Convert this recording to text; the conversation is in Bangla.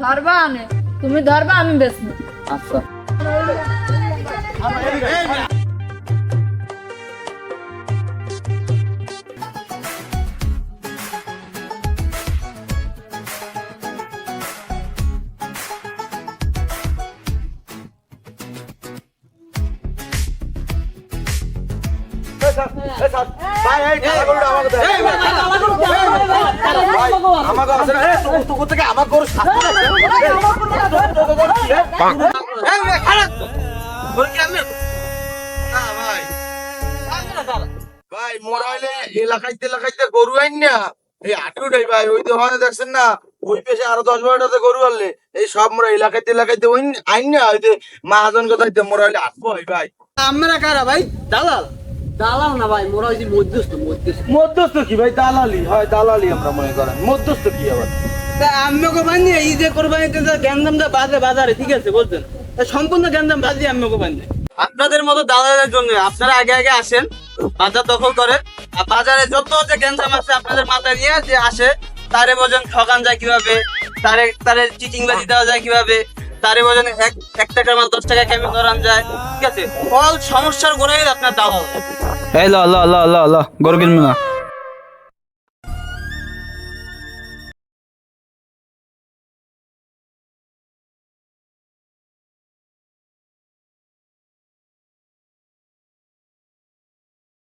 ধরবা আনে তুমি ধরবা আমি বেচবো। আচ্ছা ভাই এই কালা গরুটা আমাকে দাও। ভাই, আমাকে আছে না, তোকে থেকে আমার গরু শাস্তি লাগবে। এই রে, খারাপ। গরু কি আমি? না ভাই। ভাই মোরাইলে এলাকাইতে গরু আইন না এই আটুটাই ভাই ওই তো হয় দেখছেন না ওই পেশে আরো 10-12টাতে গরু আনলে এই সব মোরা এলাকাইতে ওই আইন না ওই যে মহাজন কথাইতে মোরাইলে আসবো ভাই আমরা কারা ভাই? দালাল? দালাল না ভাই, মোরা হইছি মধ্যস্থ। মধ্যস্থ কি ভাই দালালি হয় দালালি আমরা মনে করেন মধ্যস্থ কি আবার তা আম্মকে বান্ধি এই যে কোরবানিতে যে গ্যান্দামটা বাজারে ঠিক আছে বলছেন, তা সম্পূর্ণ গ্যান্দাম বাজি আম্মকে বান্ধি। আপনাদের মতো দালালের জন্য আপনারা আগে আগে আসেন, বাজার দখল করেন, আর বাজারে যত যে গ্যান্দাম আছে আপনাদের মাথায় নিয়ে যে আসে তারে বোঝেন ঠকান যায় কিভাবে, তারে চিটিং বাজি দেওয়া যায় কিভাবে, তারে বোঝেন এক টাকার মাল 10 টাকা কেমন করান যায়, ঠিক আছে? অল সমস্যার গোড়ায় আপনার দালাল। এই ল ল ল ল ল গরু কিনবো না।